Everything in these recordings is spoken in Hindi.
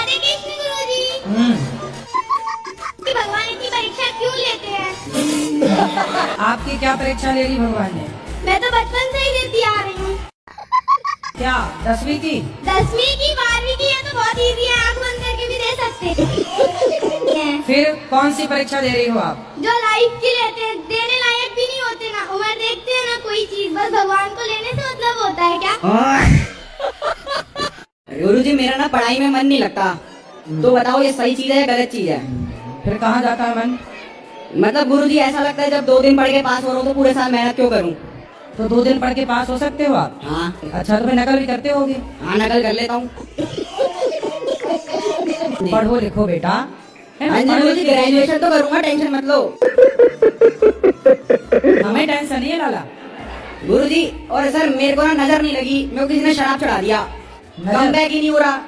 राधे कृष्ण गुरुजी। भगवान इतनी परीक्षा क्यों लेते हैं? आपकी क्या परीक्षा ले ली भगवान ने? मैं तो बचपन से ही देती आ रही हूँ। क्या 10वीं की? 10वीं की 12वीं की है तो बहुत इजी है, आँख बंद करके भी दे सकते हैं। फिर कौन सी परीक्षा दे रही हो आप? जो लाइफ की लेते हैं, देने लायक भी नहीं होते ना, उम्र देखते हैं ना कोई चीज, बस भगवान को लेने से मतलब होता है क्या? गुरुजी मेरा ना पढ़ाई में मन नहीं लगता, तो बताओ ये सही चीज है या गलत चीज है? फिर कहाँ जाता है मन? मतलब गुरुजी ऐसा लगता है जब 2 दिन पढ़ के पास हो रहा हूँ तो पूरे साल मेहनत क्यों करूँ? तो 2 दिन पढ़ के पास हो सकते हो आप? हाँ। अच्छा तो फिर नकल भी करते होगे? हाँ नकल कर लेता हूँ। पढ़ो लिखो बेटा। गुरुजी ग्रेजुएशन तो करूँगा, टेंशन मत लो। हमें टेंशन नहीं है लाला। गुरुजी और सर मेरे को ना नजर नहीं लगी, मेरे को किसी ने शराब चढ़ा दिया, कम बैक ही नहीं हो रहा।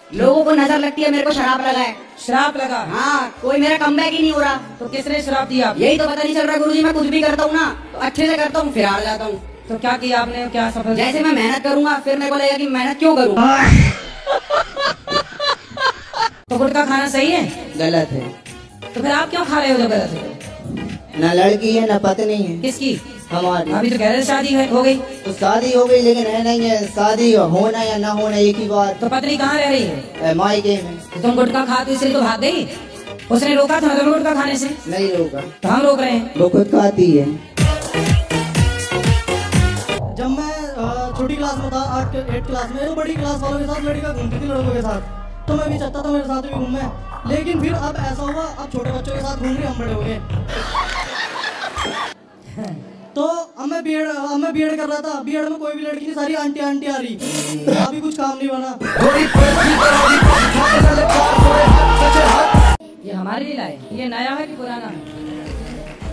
लोगों को नजर लगती है, मेरे को शराब लगा है। शराब लगा? हाँ, कोई मेरा कम बैक ही नहीं हो रहा। तो किसने शराब दिया? यही तो पता नहीं चल रहा गुरुजी, मैं कुछ भी करता हूँ ना तो अच्छे से करता हूँ फिर हार जाता हूँ। तो क्या किया आपने, क्या सफल? जैसे मैं मेहनत करूंगा फिर मेरे को लगेगा कि मेहनत क्यों करूँ। तो गुटखा खाना सही है? गलत है। तो फिर आप क्यों खा रहे हो जो गलत है? न लड़की है न पत्नी है। किसकी? हमारी। अभी तो कह रहे शादी हो गई। तो शादी हो गई लेकिन है नहीं है, शादी होना या ना होना एक ही बात। तो पत्नी कहाँ रह रही है? मायके में। तो तुम गुटखा खाते इसलिए तो भाग गई? उसने रोका था तुम्हें गुटखा खाने से? नहीं रोका। तो हम रोक रहे हैं। वो खुद खाती है। जब मैं छोटी क्लास में था, 8 क्लास में, तो बड़ी क्लास वालों के साथ लड़का घूमती थी लड़कों के साथ, तो मैं भी चाहता था मेरे साथ भी घूमे। लेकिन फिर अब ऐसा हुआ, अब छोटे बच्चों के साथ घूम रहे, हम बड़े हो गए। तो अब मैं बीएड कर रहा था, बीएड में कोई भी लड़की नहीं, सारी आंटी आ रही। अभी कुछ काम नहीं बना। ये हमारे लिए लाए? ये नया है कि पुराना?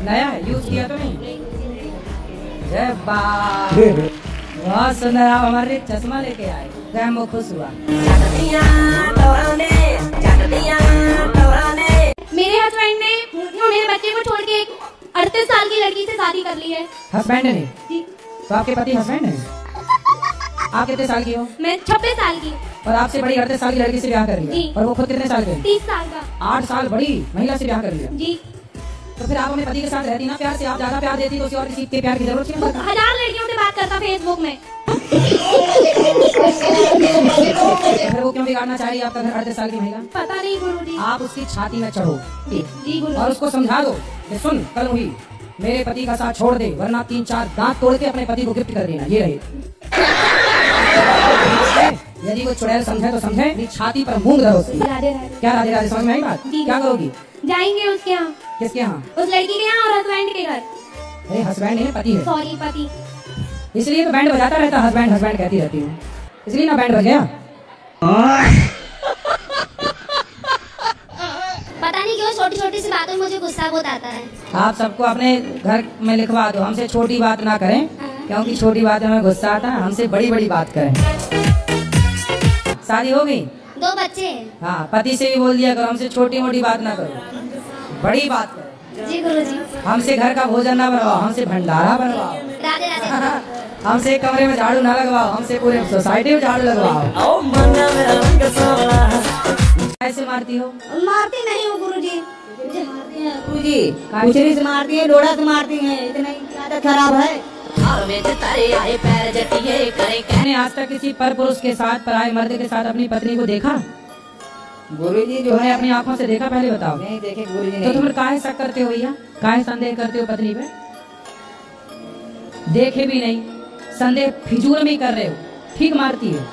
नया है, यूज किया तो नहीं? जय बाप, बहुत सुंदर। आप हमारे लिए चश्मा लेके आए, वो खुश हुआ। मेरे हस्बैंड ने मेरे बच्चे को छोड़ के 38 साल की लड़की से शादी कर ली है। हस्बैंड ने? जी। तो आपके पति हस्बैंड है? आप कितने साल की हो? मैं 26 साल की। और आपसे बड़ी 38 साल की लड़की से ब्याह कर लिया? जी। और वो खुद कितने साल के? 30 साल का। 8 साल बड़ी महिला से ब्याह कर लिया? जी। तो फिर आप अपने पति के साथ रहती ना प्यार से, आप ज्यादा प्यार देती तो उसे और किसी के प्यार की जरूरत नहीं। 1000 लड़कियों से बात करता फेसबुक में। फिर वो क्यों बिगाड़ना चाह रही है आपका घर 38 साल की महिला? पता नहीं गुरुजी। आप उसकी छाती में चढ़ो जी गुरुजी। और उसको समझा दो कि सुन, कल हुई मेरे पति का साथ छोड़ दे, वरना 3-4 दांत तोड़ के अपने पति को गिफ्ट कर देना। ये रहे। यदि वो चुड़ैल समझे तो समझे, नहीं छाती पर मूंग धरो उसकी। राधे राधे। क्या राधे राधे समझ में आई बात? क्या करोगी? जाएंगे उसके यहाँ। किसके यहाँ? उस लड़की के यहाँ और हस्बैंड के घर। अरे हस्बैंड नहीं, पति है। सॉरी पति। इसलिए तो बैंड बजाता रहता, हस्बैंड हस्बैंड कहती रहती हूँ, इसलिए ना बैंड बज गया। पता नहीं क्यों छोटी छोटी सी बातों में मुझे गुस्सा बहुत आता है। आप सबको अपने घर में लिखवा दो, हमसे छोटी बात ना करें, क्योंकि छोटी बात में गुस्सा आता है, हमसे बड़ी बड़ी बात करें। शादी हो गई? 2 बच्चे। हाँ, पति से भी बोल दिया करो हमसे छोटी मोटी बात ना करो, बड़ी बात करो। जी गुरुजी। हमसे घर का भोजन ना बनवाओ, हमसे भंडारा बनवाओ। राधे राधे। हमसे कमरे में झाड़ू ना लगवाओ, हमसे पूरे सोसाइटी में झाड़ू लगवाओ। कैसे मारती हो? मारती नहीं हूँ गुरुजी। गुरुजी कुचरी से मारती है, लोड़ा से मारती है, इतना आदत खराब है। मैंने आज तक किसी पर पुरुष के साथ, पराये मर्द के साथ अपनी पत्नी को देखा? गुरुजी जो तुमने है अपनी आंखों से देखा? पहले बताओ। नहीं देखे गुरुजी। तो तुम काहे शक करते हो भैया? काहे संदेह करते हो पत्नी पे? देखे भी नहीं, संदेह फिजूल में कर रहे हो। ठीक मारती है।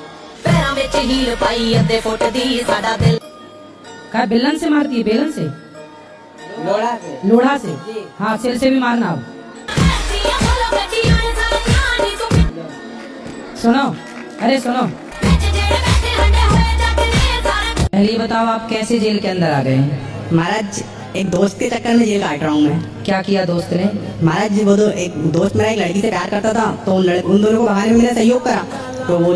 क्या बिलन से मारती है? बेलन से? लोड़ा से। लोढ़ा से? हाँ, सिर से भी मारना। अब सुनो, अरे सुनो, पहले बताओ आप कैसे जेल के अंदर आ गए? महाराज एक दोस्त के चक्कर में जेल काट रहा हूँ मैं। क्या किया दोस्त ने? महाराज वो तो एक दोस्त मेरा एक लड़की से प्यार करता था, तो उन दोनों को भगाने में मेरा सहयोग करा, तो वो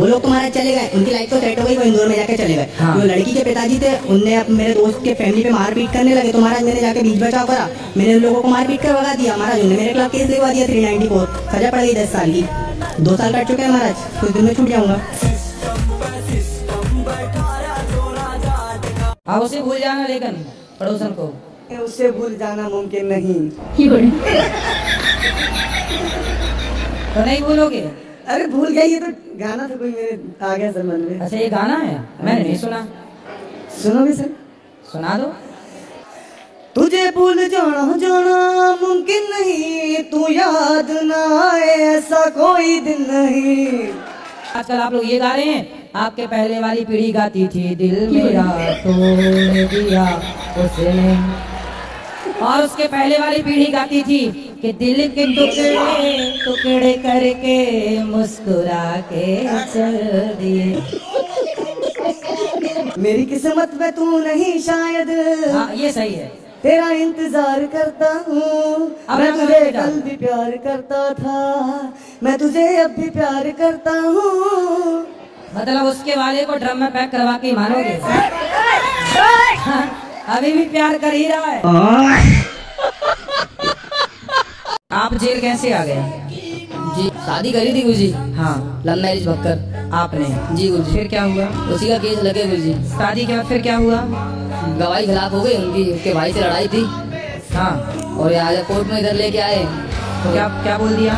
लोग तो महाराज चले गए, उनकी लाइफ तो सेट हो गई, वो इंदौर में जाके चले गए। हाँ। जो लड़की के पिताजी थे उनने अब मेरे दोस्त के फैमिली पे मारपीट करने लगे, तो महाराज मैंने जाके बीच बचाव करा, मैंने उन लोगों को मारपीट कर भगा दिया। महाराज उन्होंने मेरे खिलाफ केस लिखवा दिया 394, सजा पड़ गई 10 साल की। 2 साल कट चुके हैं महाराज, कुछ दिन में छूट जाऊंगा। हाँ उसे भूल जाना, लेकिन पड़ोसन को उससे भूल जाना मुमकिन नहीं। तो नहीं भूलोगे? अरे भूल गई, ये तो गाना था कोई मेरे आ गया सर मन में। अच्छा ये गाना है, मैंने नहीं सुना। सुनोगे सर? सुना दो। तुझे भूल जाना मुमकिन नहीं, तू याद ना आए ऐसा कोई दिन नहीं। आजकल आप लोग ये गा रहे हैं, आपके पहले वाली पीढ़ी गाती थी दिल मेरा तोड़ दिया उसने, और उसके पहले वाली पीढ़ी गाती थी कि दिल के टुकड़े टुकड़े करके मुस्कुरा के चल दिए। मेरी किस्मत में तू नहीं शायद, हाँ ये सही है। तेरा इंतजार करता हूँ, मैं तुझे कल भी प्यार करता था, मैं तुझे अब भी प्यार करता हूँ। मतलब उसके वाले को ड्रम में पैक करवा के मारोगे? हाँ, अभी भी प्यार कर ही रहा है। आप जेल कैसे आ गए? जी शादी करी थी गुरुजी। हाँ लव मैरिज भक्कर आपने? जी गुरुजी। फिर क्या हुआ? उसी का केस लगे गुरुजी। शादी के बाद फिर क्या हुआ? गवाही खिलाफ हो गई उनकी, उसके भाई से लड़ाई थी। हाँ और आज कोर्ट में इधर लेके आए तो क्या क्या बोल दिया?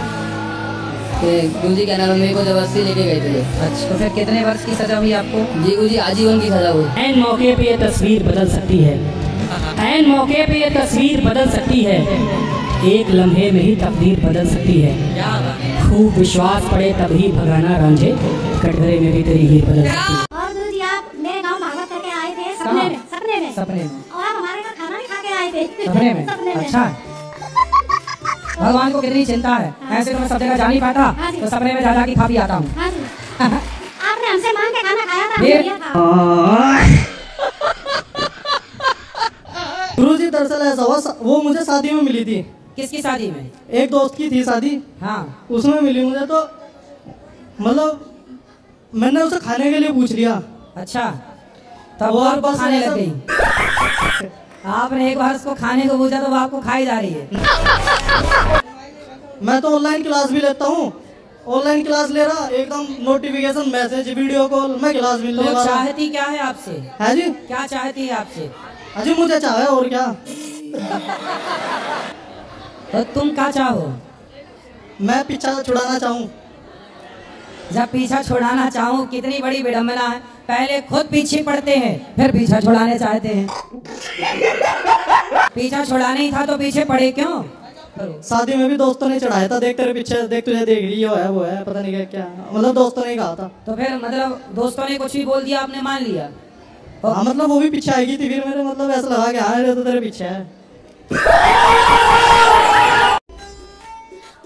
कि गुरुजी क्या नाम, मेरे को जबरदस्ती लेके गए थे। अच्छा तो फिर कितने वर्ष की सजा हुई आपको? जी गुरुजी आजीवन की सजा हुई। ऐन मौके पे ये तस्वीर बदल सकती है, ऐन मौके पे ये तस्वीर बदल सकती है, एक लम्हे में ही तकदीर बदल सकती है। खूब विश्वास पड़े तभी भगाना रांझे, कटघरे में भी तेरी हीर बदल सकती है। और गुरुजी आप मेरे गांव भागवत करके आए थे सपने में, सपने में, सपने में? और आप हमारे साथ खाना भी खा के आए थे सपने में? सपने में। अच्छा भगवान को कितनी चिंता है, ऐसे तो मैं सब जगह जा नहीं पाता, तो सपने में जा जा के खा भी आता हूँ। हाँ जी। आपने हमसे मांग के खाना खाया था, हमने फिर? दिया था। गुरुजी दरअसल ऐसा हुआ, वो मुझे शादी में मिली थी। किसकी शादी में? एक दोस्त की थी शादी, हाँ उसमें मिली मुझे। तो मतलब मैंने उसे खाने के लिए पूछ लिया। अच्छा तब वो और आपको बस खाने ऐसा- लग गई। आपने एक बार उसको खाने को पूछा तो वो आपको खाई जा रही है। मैं तो ऑनलाइन क्लास भी लेता हूँ, ऑनलाइन क्लास ले रहा, एकदम नोटिफिकेशन मैसेज वीडियो कॉल, मैं क्लास भी तो ले वो रहा। चाहती क्या है आपसे? है जी? क्या चाहती है आपसे? अजी मुझे चाहे और क्या। तो तुम क्या चाहो? मैं पीछा छुड़ाना चाहूँ। जब पीछा छुड़ाना चाहूँ, कितनी बड़ी विडम्बना है। पहले खुद पीछे पड़ते हैं फिर पीछा छुड़ाने चाहते हैं। पीछा छुड़ाना ही था तो पीछे पड़े क्यों? शादी में भी दोस्तों ने चढ़ाया था, देख तेरे पीछे, देख तुझे देख रही है वो है पता नहीं क्या क्या, मतलब दोस्तों ने कहा था। तो फिर मतलब दोस्तों ने कुछ भी बोल दिया, आपने मान लिया? हाँ मतलब वो भी पीछे आएगी थी, फिर मेरे मतलब ऐसा लगा कि हाँ ये तो तेरे पीछे है।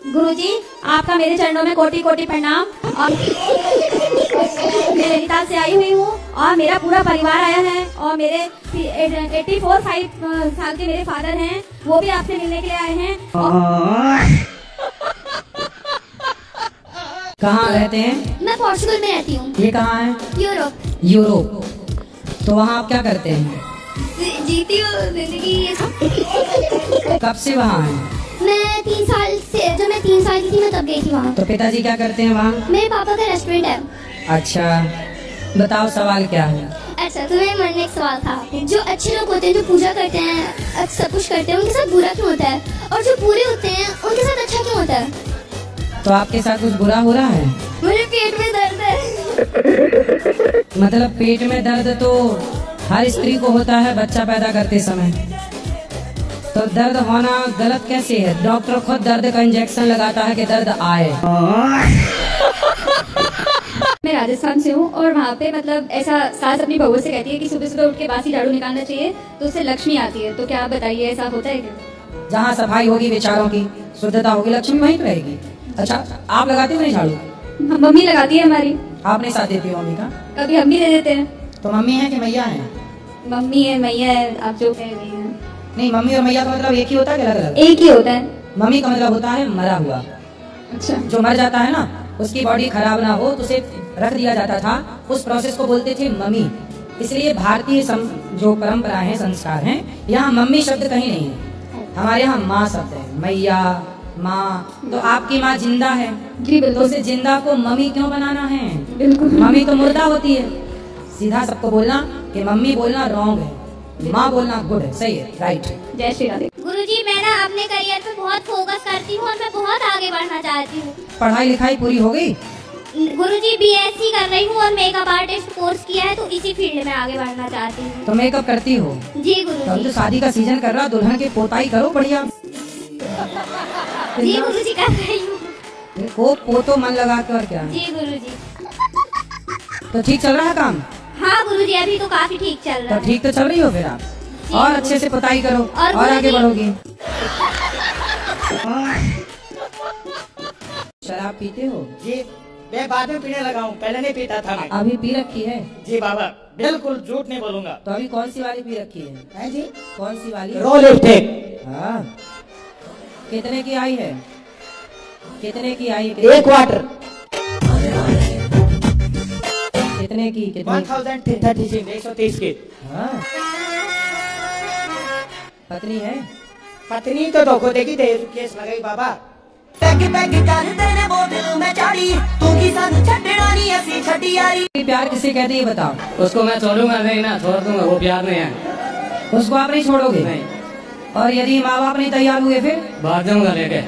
गुरुजी आपका मेरे चरणों में कोटि कोटि प्रणाम। और मैं नैनीताल से आई हुई हूँ और मेरा पूरा परिवार आया है, और मेरे 84 साल के मेरे फादर हैं, वो भी आपसे मिलने के लिए आए हैं। कहाँ रहते हैं? मैं पोर्चुगल में रहती हूँ। ये कहाँ है? यूरोप। यूरोप। तो वहाँ आप क्या करते हैं? जीती हूँ जिंदगी। कब से वहाँ हैं? मैं 3 साल से, जब मैं 3 साल की थी मैं तब गई थी वहाँ। तो पिताजी क्या करते हैं वहाँ? मेरे पापा का रेस्टोरेंट है। अच्छा बताओ सवाल क्या है? अच्छा तो मेरे मन में एक सवाल था, जो अच्छे लोग होते हैं, जो पूजा करते हैं, सब कुछ करते हैं, उनके साथ बुरा क्यों होता है? और जो बुरे होते हैं उनके साथ अच्छा क्यों होता है? तो आपके साथ कुछ बुरा हो रहा है? मुझे पेट में दर्द है। मतलब पेट में दर्द तो हर स्त्री को होता है बच्चा पैदा करते समय। तो दर्द होना गलत कैसे है? डॉक्टर खुद दर्द का इंजेक्शन लगाता है कि दर्द आए। मैं राजस्थान से हूँ और वहाँ पे मतलब ऐसा सास अपनी बहू से कहती है कि सुबह सुबह उठ के बासी झाड़ू निकालना चाहिए तो उससे लक्ष्मी आती है। तो क्या आप बताइए ऐसा होता है क्या? जहाँ सफाई होगी, विचारों की शुद्धता होगी, लक्ष्मी वहीं तो रहेगी। अच्छा आप लगाते हो नहीं झाड़ू? मम्मी लगाती है हमारी। आप नहीं साथ देती हो मम्मी का? कभी हम भी दे देते हैं। तो मम्मी है कि मैया है? मम्मी है मैया है, आप जो कह रही हैं। नहीं मम्मी और मैया का मतलब एक ही होता है कि अलग अलग? एक ही होता है। मम्मी का मतलब होता है मरा हुआ। अच्छा। जो मर जाता है ना, उसकी बॉडी खराब ना हो तो उसे रख दिया जाता था, उस प्रोसेस को बोलते थे मम्मी। इसलिए भारतीय जो परंपराएं हैं, संस्कार हैं, यहाँ मम्मी शब्द कहीं नहीं है, हमारे यहाँ माँ शब्द है। मैया, माँ। तो आपकी माँ जिंदा है जी बिल्कुल। तो उसे जिंदा को मम्मी क्यों बनाना है? बिल्कुल। मम्मी तो मुर्दा होती है। सीधा सबको बोलना कि मम्मी बोलना रॉन्ग है, माँ बोलना गुड है, सही है, राइट। जय श्री राधे। गुरुजी मैं ना अपने करियर पे बहुत फोकस करती हूँ और मैं बहुत आगे बढ़ना चाहती हूँ। पढ़ाई लिखाई पूरी हो गई? गुरुजी बीएससी कर रही हूँ और मेकअप आर्टिस्ट कोर्स किया है, तो इसी फील्ड में आगे बढ़ना चाहती हूँ। तो मेकअप करती हो? जी तो अभी गुरुजी। तो शादी का सीजन कर रहा, दुल्हन की पोताई करो बढ़िया। जी गुरुजी कर रही हूँ। देखो पोतो मन लगा के, और क्या। जी गुरुजी। तो ठीक चल रहा है काम? हाँ गुरुजी अभी तो काफी ठीक चल रहा तो है। ठीक तो चल रही हो फिर आप, और अच्छे से पोताई करो और आगे बढ़ोगी। शराब पीते हो? जी मैं बाद में पीने लगा हूँ, पहले नहीं पीता था मैं। अभी पी रखी है? जी बाबा बिल्कुल झूठ नहीं बोलूंगा। तो अभी कौन सी वाली पी रखी है जी? कौन सी वाली? रो लिपस्टिक। हाँ। कितने की आई है? कितने की आई है? 1 क्वार्टर। कितने की? 1,030 की। हाँ। पत्नी है? पत्नी तो धोखो देगी, दे केस लगाई बाबा। पैग पैग कर तेरे बोतल में चाड़ी, तू की सानू छड्डना नहीं ऐसी छड्डी यारी। प्यार किसे कहते हैं बताओ? उसको मैं छोड़ूंगा नहीं ना, छोड़ दूंगा, वो प्यार नहीं है। उसको आप नहीं छोड़ोगे? नहीं। और यदि माँ बाप नहीं तैयार हुए फिर? भाग जाऊंगा लेके।